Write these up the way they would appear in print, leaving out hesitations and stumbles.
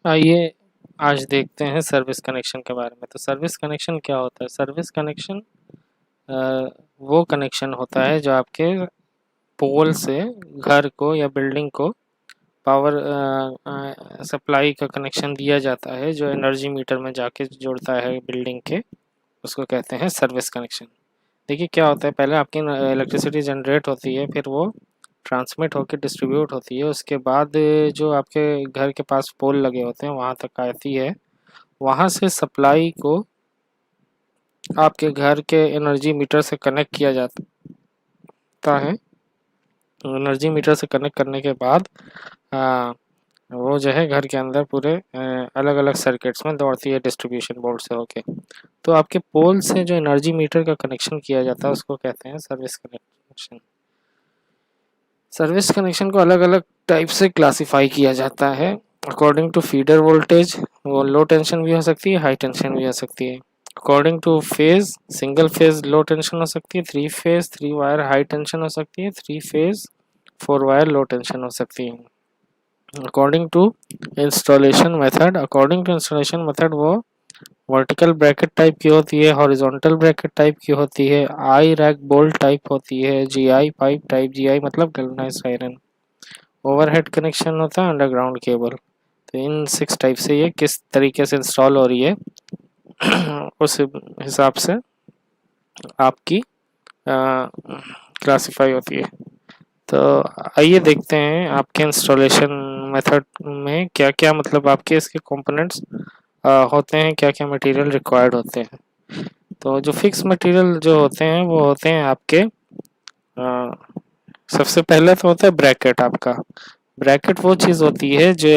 आइए आज देखते हैं सर्विस कनेक्शन के बारे में। तो सर्विस कनेक्शन क्या होता है? सर्विस कनेक्शन वो कनेक्शन होता है जो आपके पोल से घर को या बिल्डिंग को पावर सप्लाई का कनेक्शन दिया जाता है, जो एनर्जी मीटर में जाके जोड़ता है बिल्डिंग के, उसको कहते हैं सर्विस कनेक्शन। देखिए क्या होता है, पहले आपकी इलेक्ट्रिसिटी जनरेट होती है, फिर वो ट्रांसमिट होकर डिस्ट्रीब्यूट होती है, उसके बाद जो आपके घर के पास पोल लगे होते हैं वहाँ तक आती है। वहाँ से सप्लाई को आपके घर के एनर्जी मीटर से कनेक्ट किया जाता है। एनर्जी मीटर से कनेक्ट करने के बाद वो जो है घर के अंदर पूरे अलग अलग सर्किट्स में दौड़ती है डिस्ट्रीब्यूशन बोर्ड से होके। तो आपके पोल से जो एनर्जी मीटर का कनेक्शन किया जाता है उसको कहते हैं सर्विस कनेक्शन। सर्विस कनेक्शन को अलग अलग टाइप से क्लासिफाई किया जाता है अकॉर्डिंग टू फीडर वोल्टेज। वो लो टेंशन भी हो सकती है, हाई टेंशन भी हो सकती है। According to phase, single phase low tension हो सकती है, three phase three wire high tension हो सकती है, three phase four wire low tension हो सकती है। According to installation method, according to installation method वो वर्टिकल ब्रैकेट टाइप की होती है, हॉरिजॉन्टल ब्रैकेट टाइप की होती है, आई रैक बोल्ट टाइप होती है, जीआई पाइप टाइप, जीआई मतलब गैल्वेनाइज्ड आयरन, ओवरहेड कनेक्शन होता है, अंडरग्राउंड केबल। तो इन 6 टाइप से ये किस तरीके से इंस्टॉल हो रही है उस हिसाब से आपकी क्लासिफाई होती है। तो आइए देखते हैं आपके इंस्टॉलेशन मेथड में क्या क्या, मतलब आपके इसके कंपोनेंट्स होते हैं, क्या क्या मटेरियल रिक्वायर्ड होते हैं। तो जो फिक्स मटेरियल जो होते हैं वो होते हैं आपके सबसे पहले तो होता है ब्रैकेट। आपका ब्रैकेट वो चीज़ होती है जो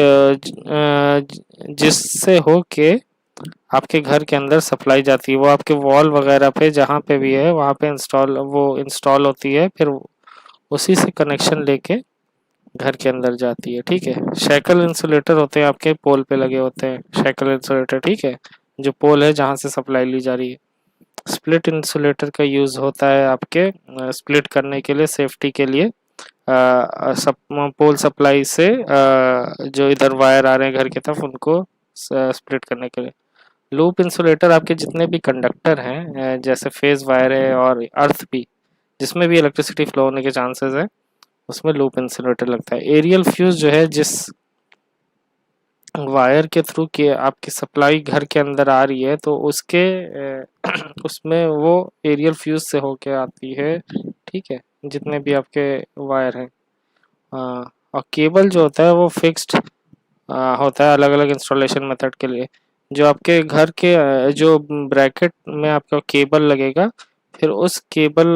जिससे हो के आपके घर के अंदर सप्लाई जाती है। वो आपके वॉल वगैरह पे जहाँ पे भी है वहाँ पे इंस्टॉल होती है, फिर उसी से कनेक्शन लेके घर के अंदर जाती है। ठीक है। शैकल इंसुलेटर होते हैं आपके पोल पे लगे होते हैं, शैकल इंसुलेटर। ठीक है, जो पोल है जहाँ से सप्लाई ली जा रही है। स्प्लिट इंसुलेटर का यूज़ होता है आपके स्प्लिट करने के लिए, सेफ्टी के लिए, पोल सप्लाई से जो इधर वायर आ रहे हैं घर की तरफ उनको स्प्लिट करने के लिए। लूप इंसुलेटर आपके जितने भी कंडक्टर हैं, जैसे फेज वायर है और अर्थ भी, जिसमें भी इलेक्ट्रिसिटी फ्लो होने के चांसेस है, उसमें लूप इंसुलेटर लगता है। एरियल फ्यूज जो है, जिस वायर के थ्रू के आपकी सप्लाई घर के अंदर आ रही है, तो उसके उसमें वो एरियल फ्यूज से होके आती है। ठीक है, जितने भी आपके वायर हैं। और केबल जो होता है वो फिक्स्ड होता है अलग अलग इंस्टॉलेशन मेथड के लिए। जो आपके घर के जो ब्रैकेट में आपका केबल लगेगा, फिर उस केबल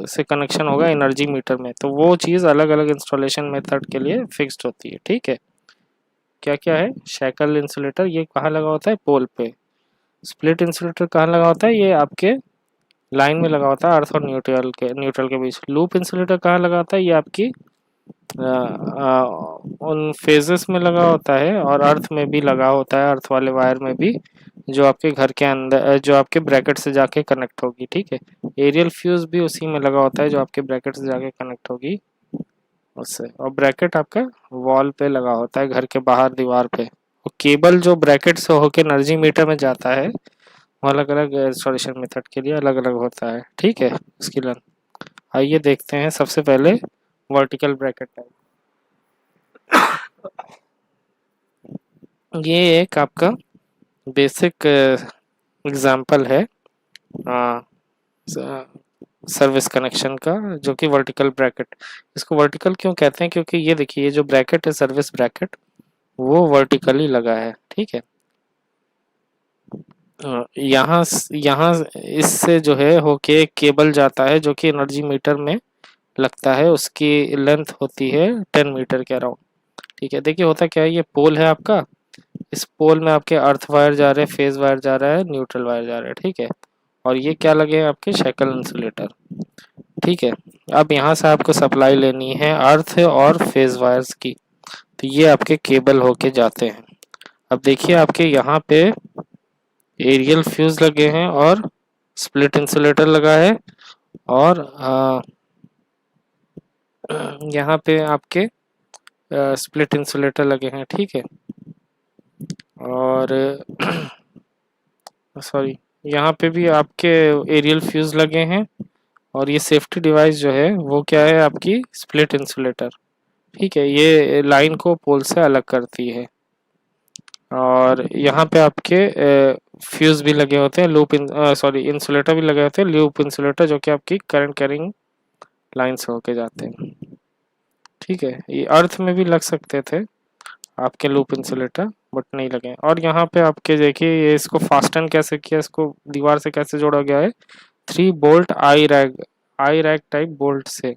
से कनेक्शन होगा एनर्जी मीटर में, तो वो चीज़ अलग अलग इंस्टॉलेशन मेथड के लिए फिक्स्ड होती है। ठीक है। क्या क्या है? शैकल इंसुलेटर ये कहाँ लगा होता है? पोल पे। स्प्लिट इंसुलेटर कहाँ लगा होता है? ये आपके लाइन में लगा होता है, अर्थ और न्यूट्रल के बीच। लूप इंसुलेटर कहाँ लगा होता है? ये आपकी उन फेजेस में लगा होता है, और अर्थ में भी लगा होता है, अर्थ वाले वायर में भी, जो आपके घर के अंदर जो आपके ब्रैकेट से जाके कनेक्ट होगी। ठीक है। एरियल फ्यूज भी उसी में लगा होता है जो आपके ब्रैकेट से जाके कनेक्ट होगी उससे। और ब्रैकेट आपका वॉल पे लगा होता है, घर के बाहर दीवार पे। और केबल जो ब्रैकेट से होके एनर्जी मीटर में जाता है, वो अलग अलग इंस्टॉलेशन मेथड के लिए अलग अलग होता है। ठीक है, उसकी लेंथ। आइए देखते हैं सबसे पहले वर्टिकल ब्रैकेट टाइप। ये एक आपका बेसिक एग्जांपल है सर्विस कनेक्शन का, जो कि वर्टिकल ब्रैकेट। इसको वर्टिकल क्यों कहते हैं? क्योंकि ये देखिए, ये जो ब्रैकेट है सर्विस ब्रैकेट, वो वर्टिकली लगा है। ठीक है। यहाँ यहाँ इससे जो है होके एक केबल जाता है जो कि एनर्जी मीटर में लगता है। उसकी लेंथ होती है 10 मीटर के अराउंड। ठीक है। देखिए होता क्या है, ये पोल है आपका, इस पोल में आपके अर्थ वायर जा रहे हैं, फेज वायर जा रहा है, न्यूट्रल वायर जा रहा है। ठीक है। और ये क्या लगे हैं? आपके शैकल इंसुलेटर। ठीक है। अब यहाँ से आपको सप्लाई लेनी है अर्थ और फेज वायर्स की, तो ये आपके केबल होके जाते हैं। अब देखिए आपके यहाँ पे एरियल फ्यूज लगे हैं और स्प्लिट इंसुलेटर लगा है, और यहाँ पे आपके स्प्लिट इंसुलेटर लगे हैं। ठीक है। और सॉरी, यहाँ पे भी आपके एरियल फ्यूज लगे हैं। और ये सेफ्टी डिवाइस जो है वो क्या है, आपकी स्प्लिट इंसुलेटर। ठीक है, ये लाइन को पोल से अलग करती है। और यहाँ पे आपके फ्यूज भी लगे होते हैं, लूप सॉरी इंसुलेटर भी लगे होते हैं, लूप इंसुलेटर, जो कि आपकी करंट कैरिंग लाइन से होके जाते हैं। ठीक है, ये अर्थ में भी लग सकते थे आपके लूप इंसुलेटर, बट नहीं लगे। और यहाँ पे आपके देखिए, ये इसको फास्टन कैसे किया, इसको दीवार से कैसे जोड़ा गया है, 3 बोल्ट आई रैक टाइप बोल्ट से।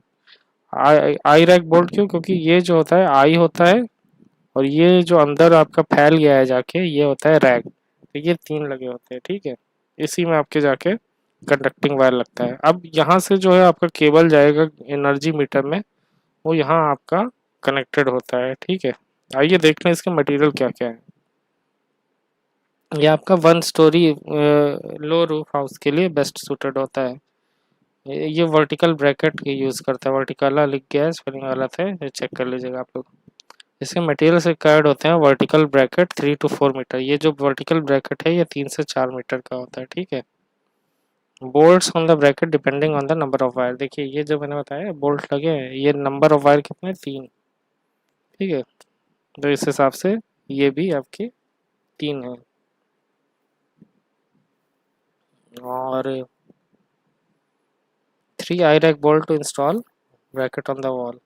आई रैक बोल्ट क्यों, क्योंकि ये जो होता है आई होता है, और ये जो अंदर आपका फैल गया है जाके, ये होता है रैक। तो ये 3 लगे होते हैं। ठीक है, इसी में आपके जाके कंडक्टिंग वायर लगता है। अब यहाँ से जो है आपका केबल जाएगा एनर्जी मीटर में, वो यहाँ आपका कनेक्टेड होता है। ठीक है, आइए देख लें इसके मटेरियल क्या क्या है। ये आपका 1 स्टोरी लो रूफ हाउस के लिए बेस्ट सूटेड होता है। ये वर्टिकल ब्रैकेट यूज़ करता है। वर्टिकल लिख गया है, स्पेलिंग गलत है, ये चेक कर लीजिएगा आप लोग। इसके मटेरियल से कार्ड होते हैं वर्टिकल ब्रैकेट 3 to 4 मीटर। ये जो वर्टिकल ब्रैकेट है ये 3 से 4 मीटर का होता है। ठीक है, bolts on the bracket depending on the number of wire. देखिए ये जो मैंने बताया बोल्ट लगे हैं, ये नंबर ऑफ वायर कितने, 3। ठीक है, तो इस हिसाब से ये भी आपके 3 है। और 3 I rack bolt to install bracket on the wall.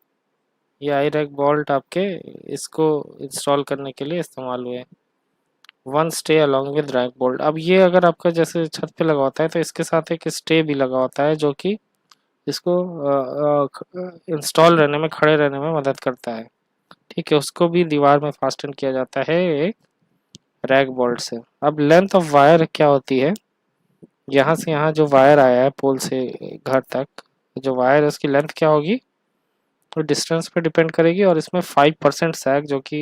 ये आई रैक बोल्ट आपके इसको इंस्टॉल करने के लिए इस्तेमाल हुए। 1 stay along with rack bolt. अब ये अगर आपका जैसे छत पे लगा होता है तो इसके साथ एक स्टे भी लगा होता है, जो कि इसको इंस्टॉल रहने में, खड़े रहने में मदद करता है। ठीक है, उसको भी दीवार में फास्टन किया जाता है एक रैक बोल्ट से। अब लेंथ ऑफ वायर क्या होती है, यहाँ से यहाँ जो वायर आया है पोल से घर तक, जो वायर है उसकी लेंथ क्या होगी, तो डिस्टेंस पे डिपेंड करेगी। और इसमें 5% सैग, जो कि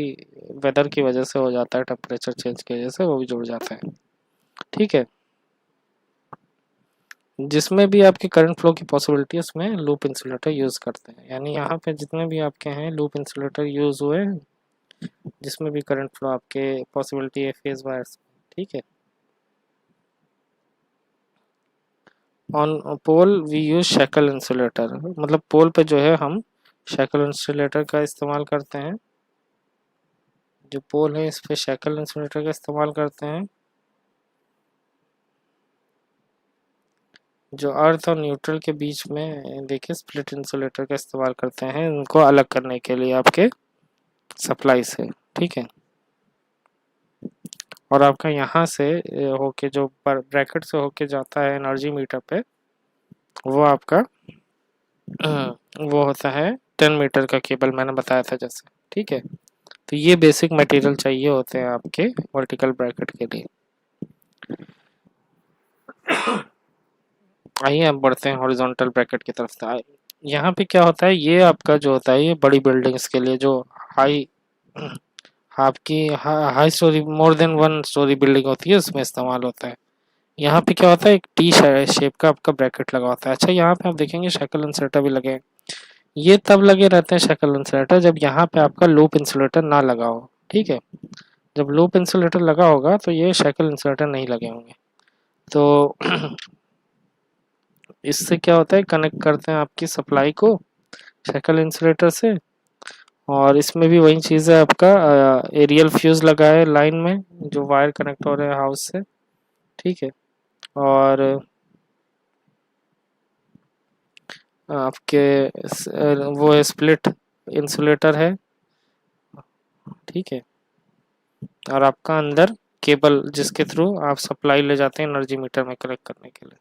वेदर की वजह से हो जाता है, टेम्परेचर चेंज की वजह से, वो भी जुड़ जाता है। ठीक है, जिसमें भी आपकी करंट फ्लो की पॉसिबिलिटी है उसमें लूप इंसुलेटर यूज़ करते हैं। यानी यहाँ पे जितने भी आपके हैं लूप इंसुलेटर यूज़ हुए, जिसमें भी करंट फ्लो आपके पॉसिबिलिटी है फेज वायर्स। ठीक है, on pole we use shackle insulator, मतलब पोल पे जो है हम शैकल इंसुलेटर का इस्तेमाल करते हैं। जो पोल है इस पे शैकल इंसुलेटर का इस्तेमाल करते हैं। जो अर्थ और न्यूट्रल के बीच में देखिए स्प्लिट इंसुलेटर का इस्तेमाल करते हैं, उनको अलग करने के लिए आपके सप्लाई से। ठीक है, और आपका यहाँ से होके जो ब्रैकेट से होके जाता है एनर्जी मीटर पे, वो आपका वो होता है 10 मीटर का केबल, मैंने बताया था जैसे। ठीक है, तो ये बेसिक मटेरियल चाहिए होते हैं आपके वर्टिकल ब्रैकेट के लिए। आइए अब बढ़ते हैं हॉरिजॉन्टल ब्रैकेट की तरफ से। यहाँ पे क्या होता है, ये आपका जो होता है ये बड़ी बिल्डिंग्स के लिए, जो हाई आपकी high story, more than 1 story building होती है, उसमें इस्तेमाल होता है। यहाँ पे क्या होता है, एक टी शेप का आपका ब्रैकेट लगा होता है। अच्छा, यहाँ पे आप देखेंगे शैकल इंसुलेटर भी लगे हैं। ये तब लगे रहते हैं शैकल इंसुलेटर जब यहाँ पे आपका लूप इंसुलेटर ना लगा हो। ठीक है, जब लूप इंसुलेटर लगा होगा तो ये शैकल इंसुलेटर नहीं लगे होंगे। तो इससे क्या होता है, कनेक्ट करते हैं आपकी सप्लाई को शैकल इंसुलेटर से। और इसमें भी वही चीज़ है, आपका एरियल फ्यूज लगा है लाइन में, जो वायर कनेक्ट हो रहे हैं हाउस से। ठीक है, और आपके वो है स्प्लिट इंसुलेटर है। ठीक है, और आपका अंदर केबल जिसके थ्रू आप सप्लाई ले जाते हैं एनर्जी मीटर में कनेक्ट करने के लिए।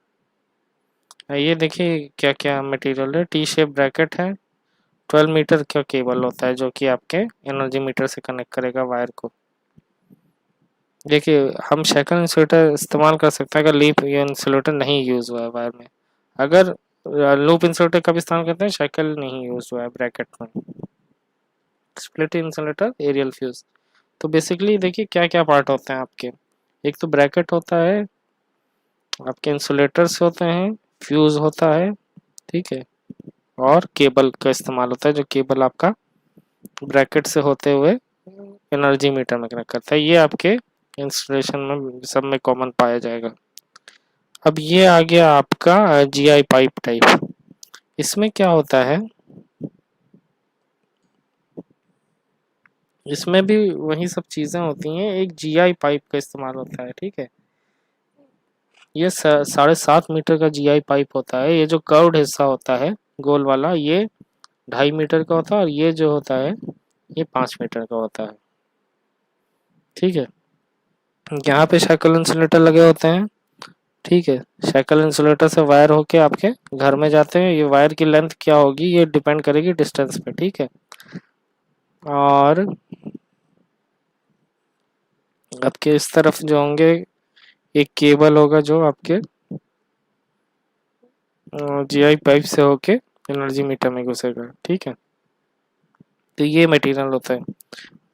ये देखिए क्या क्या मटेरियल है, टी शेप ब्रैकेट है, 12 मीटर का केबल होता है जो कि आपके एनर्जी मीटर से कनेक्ट करेगा वायर को। देखिए हम शैकल इंसुलेटर इस्तेमाल कर सकते हैं अगर लीप इंसुलेटर नहीं यूज़ हुआ है वायर में। अगर लूप इंसुलेटर कब इस्तेमाल करते हैं, शैकल नहीं यूज़ हुआ है ब्रैकेट में। Split insulator, aerial fuse. तो बेसिकली देखिए क्या क्या पार्ट होते हैं आपके। एक तो ब्रैकेट होता है, आपके इंसुलेटर्स होते हैं, फ्यूज होता है। ठीक है, और केबल का इस्तेमाल होता है, जो केबल आपका ब्रैकेट से होते हुए एनर्जी मीटर में कनेक्ट करता है। ये आपके इंस्टॉलेशन में सब में कॉमन पाया जाएगा। अब ये आ गया आपका जीआई पाइप टाइप। इसमें क्या होता है, इसमें भी वही सब चीजें होती हैं, एक जीआई पाइप का इस्तेमाल होता है, ठीक है। ये 7.5 मीटर का जीआई पाइप होता है। ये जो कर्व्ड हिस्सा होता है गोल वाला, ये 2.5 मीटर का होता है, और ये जो होता है ये 5 मीटर का होता है, ठीक है। यहाँ पे शैकल इंसुलेटर लगे होते हैं, ठीक है। शैकल इंसुलेटर से वायर होके आपके घर में जाते हैं। ये वायर की लेंथ क्या होगी ये डिपेंड करेगी डिस्टेंस पे, ठीक है। और आपके इस तरफ जो होंगे एक केबल होगा जो आपके जीआई पाइप से होके एनर्जी मीटर में घुसेगा, ठीक है। तो ये मटेरियल होता है।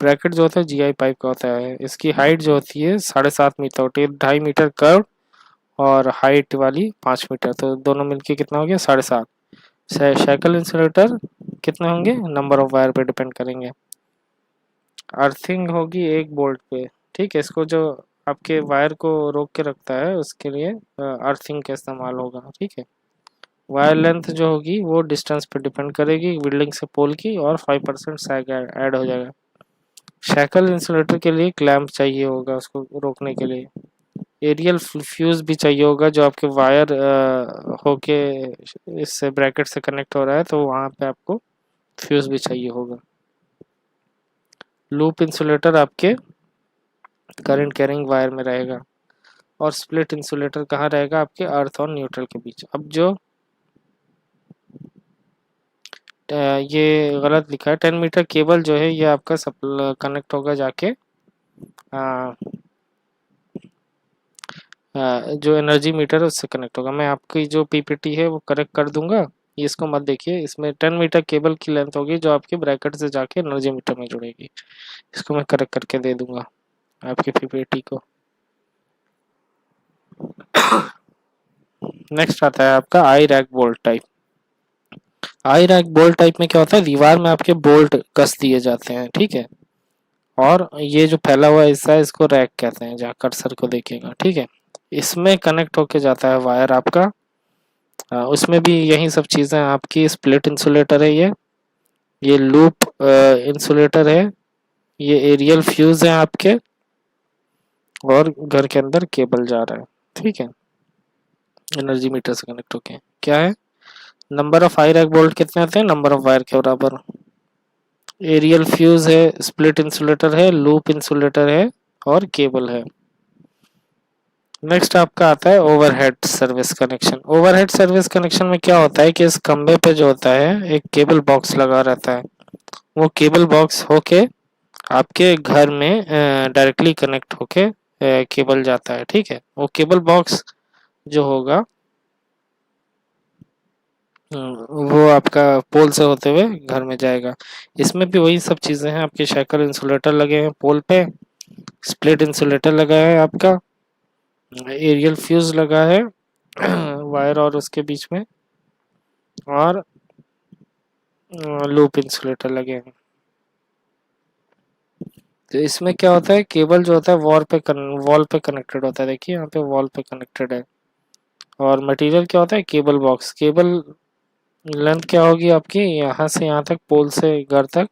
ब्रैकेट जो होता है जीआई पाइप का होता है। इसकी हाइट जो होती है 7.5 मीटर होती है, 2.5 मीटर कर्व और हाइट वाली 5 मीटर, तो दोनों मिलके कितना हो गया 7.5। शैकल इंसुलेटर कितने होंगे, नंबर ऑफ वायर पे डिपेंड करेंगे। अर्थिंग होगी 1 बोल्ट पे, ठीक है। इसको जो आपके वायर को रोक के रखता है उसके लिए अर्थिंग का इस्तेमाल होगा, ठीक है। वायर लेंथ जो होगी वो डिस्टेंस पे डिपेंड करेगी बिल्डिंग से पोल की, और 5% सैग ऐड हो जाएगा। शैकल इंसुलेटर के लिए क्लैंप चाहिए होगा उसको रोकने के लिए। एरियल फ्यूज भी चाहिए होगा, जो आपके वायर होके इससे ब्रैकेट से कनेक्ट हो रहा है तो वहाँ पे आपको फ्यूज भी चाहिए होगा। लूप इंसुलेटर आपके करंट कैरिंग वायर में रहेगा। और स्प्लिट इंसुलेटर कहाँ रहेगा, आपके अर्थ और न्यूट्रल के बीच। अब जो ये गलत लिखा है, 10 मीटर केबल जो है ये आपका कनेक्ट होगा जाके जो एनर्जी मीटर है उससे कनेक्ट होगा। मैं आपकी जो पीपीटी है वो करेक्ट कर दूंगा, ये इसको मत देखिए। इसमें 10 मीटर केबल की लेंथ होगी जो आपके ब्रैकेट से जाके एनर्जी मीटर में जुड़ेगी। इसको मैं करेक्ट करके दे दूंगा आपकी पीपीटी को। नेक्स्ट आता है आपका आई रैक बोल्ट टाइप। आई रैक बोल्ट टाइप में क्या होता है, दीवार में आपके बोल्ट कस दिए जाते हैं, ठीक है। और ये जो फैला हुआ हिस्सा है इसको रैक कहते हैं, जहाँ कर्सर को देखिएगा, ठीक है। इसमें कनेक्ट होके जाता है वायर आपका। उसमें भी यही सब चीजें आपकी, स्प्लिट इंसुलेटर है ये लूप इंसुलेटर है, ये एरियल फ्यूज है आपके, और घर के अंदर केबल जा रहा है, ठीक है, एनर्जी मीटर से कनेक्ट होके। क्या है, number of I rack bolt कितने आते हैं, नंबर ऑफ वायर के बराबर। एरियल फ्यूज है, स्प्लिट इंसुलेटर है, लूप इंसुलेटर है, और केबल है। नेक्स्ट आपका आता है overhead service connection. Overhead service connection में क्या होता है कि इस खंबे पे जो होता है एक केबल बॉक्स लगा रहता है। वो केबल बॉक्स होके आपके घर में डायरेक्टली कनेक्ट होके केबल जाता है, ठीक है। वो केबल बॉक्स जो होगा वो आपका पोल से होते हुए घर में जाएगा। इसमें भी वही सब चीजें हैं, आपके शैकल इंसुलेटर लगे हैं पोल पे, स्प्लिट इंसुलेटर लगा है आपका, एरियल फ्यूज लगा है वायर और उसके बीच में, और लूप इंसुलेटर लगे हैं। तो इसमें क्या होता है, केबल जो होता है वॉल पे कनेक्टेड होता है। देखिए यहाँ पे वॉल पे कनेक्टेड है। और मटेरियल क्या होता है, केबल बॉक्स। केबल लेंथ क्या होगी आपकी, यहाँ से यहाँ तक, पोल से घर तक,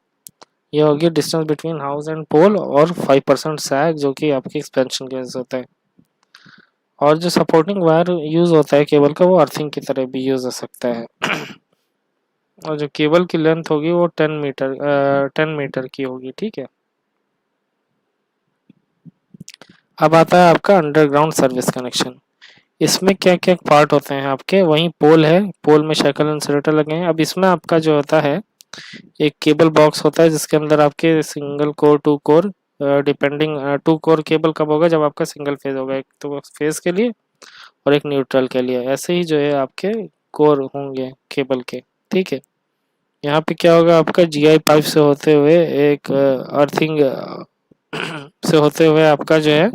ये होगी distance between house and pole, और 5% सैग जो कि आपकी एक्सपेंशन की वजह से होता है। और जो सपोर्टिंग वायर यूज होता है केबल का, वो अर्थिंग की तरह भी यूज हो सकता है। और जो केबल की लेंथ होगी वो 10 मीटर की होगी, ठीक है। अब आता है आपका अंडरग्राउंड सर्विस कनेक्शन। इसमें क्या क्या पार्ट होते हैं आपके, वहीं पोल है, पोल में शैकल इंसुलेटर लगे हैं। अब इसमें आपका जो होता है एक केबल बॉक्स होता है जिसके अंदर आपके single core, 2 core, depending 2 core cable कब होगा, जब आपका सिंगल फेज होगा, एक तो फेज के लिए और एक न्यूट्रल के लिए। ऐसे ही जो है आपके कोर होंगे केबल के, ठीक है। यहाँ पे क्या होगा, आपका जीआई पाइप से होते हुए एक अर्थिंग से होते हुए आपका जो है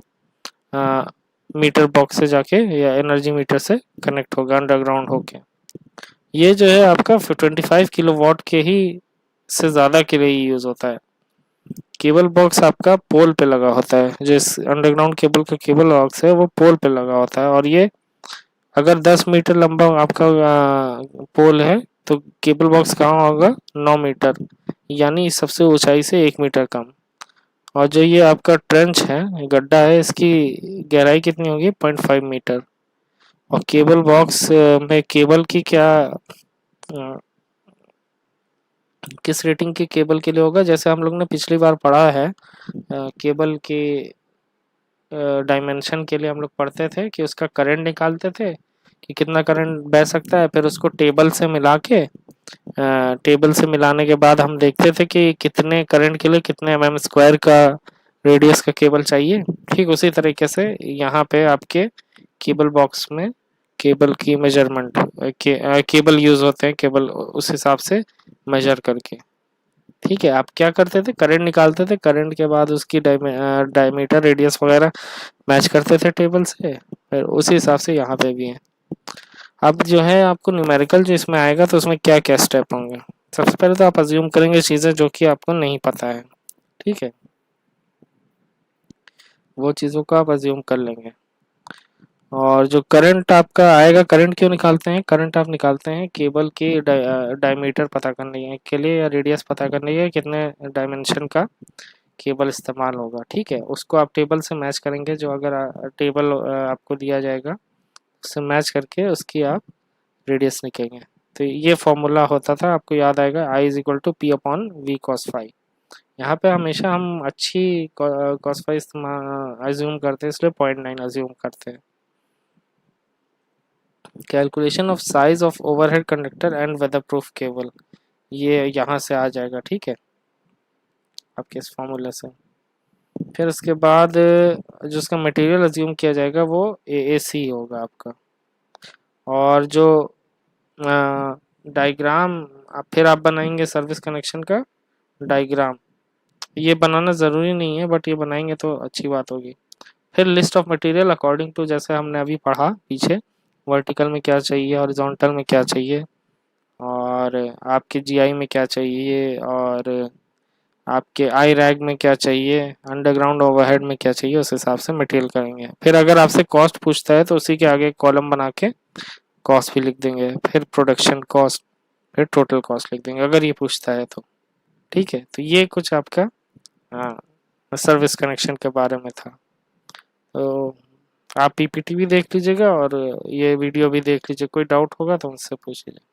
मीटर बॉक्स से जाके या एनर्जी मीटर से कनेक्ट होगा अंडरग्राउंड होके। ये जो है आपका 25 किलोवाट के ही से ज़्यादा के लिए यूज़ होता है। केबल बॉक्स आपका पोल पे लगा होता है, जिस अंडरग्राउंड केबल का केबल बॉक्स है वो पोल पे लगा होता है। और ये अगर 10 मीटर लंबा आपका पोल है तो केबल बॉक्स कहाँ होगा, 9 मीटर, यानी सबसे ऊंचाई से 1 मीटर कम। और जो ये आपका ट्रेंच है, गड्ढा है, इसकी गहराई कितनी होगी, 0.5 मीटर। और केबल बॉक्स में केबल की क्या किस रेटिंग के केबल के लिए होगा, जैसे हम लोग ने पिछली बार पढ़ा है केबल के डायमेंशन के लिए हम लोग पढ़ते थे कि उसका करंट निकालते थे कि कितना करंट बह सकता है, फिर उसको टेबल से मिला के टेबल से मिलाने के बाद हम देखते थे कि कितने करंट के लिए कितने mm² का रेडियस का केबल चाहिए। ठीक उसी तरीके से यहाँ पे आपके केबल बॉक्स में केबल की मेजरमेंट केबल यूज होते हैं, केबल उस हिसाब से मेजर करके। ठीक है, आप क्या करते थे, करंट निकालते थे, करंट के बाद उसकी डायमीटर रेडियस वगैरह मैच करते थे टेबल से, फिर उसी हिसाब से यहाँ पे भी है। अब जो है आपको न्यूमेरिकल जो इसमें आएगा तो उसमें क्या क्या स्टेप होंगे। सबसे पहले तो आप अज्यूम करेंगे चीज़ें जो कि आपको नहीं पता है। ठीक है, वो चीज़ों को आप अज्यूम कर लेंगे। और जो करंट आपका आएगा, करंट क्यों निकालते हैं, करंट आप निकालते हैं केबल की डायमीटर पता करने के लिए या रेडियस पता करने के लिए कितने डायमेंशन का केबल इस्तेमाल होगा। ठीक है, उसको आप टेबल से मैच करेंगे, जो अगर टेबल आपको दिया जाएगा उससे मैच करके उसकी आप रेडियस निकालेंगे। तो ये फॉर्मूला होता था, आपको याद आएगा, I = P/V cos φ। यहाँ पे हमेशा हम अच्छी cos φ इस्तेमाल अज्यूम करते हैं, इसलिए 0.9 अज्यूम करते हैं। Calculation of size of overhead conductor and weather proof cable, ये यहाँ से आ जाएगा। ठीक है, आपके इस फॉर्मूले से। फिर उसके बाद जो उसका मटेरियल अज्यूम किया जाएगा वो AAC होगा आपका। और जो डायग्राम फिर आप बनाएंगे सर्विस कनेक्शन का डायग्राम। ये बनाना ज़रूरी नहीं है, बट ये बनाएंगे तो अच्छी बात होगी। फिर list of material according to, जैसे हमने अभी पढ़ा पीछे, वर्टिकल में क्या चाहिए, हॉरिजॉन्टल में क्या चाहिए, और आपके GI में क्या चाहिए, और आपके आई रैग में क्या चाहिए, अंडरग्राउंड ओवरहेड में क्या चाहिए, उस हिसाब से मटेरियल करेंगे। फिर अगर आपसे कॉस्ट पूछता है तो उसी के आगे कॉलम बना के कॉस्ट भी लिख देंगे, फिर प्रोडक्शन कॉस्ट, फिर टोटल कॉस्ट लिख देंगे अगर ये पूछता है तो। ठीक है, तो ये कुछ आपका सर्विस कनेक्शन के बारे में था। तो आप PPT भी देख लीजिएगा और ये वीडियो भी देख लीजिए, कोई डाउट होगा तो मुझसे पूछ लीजिए।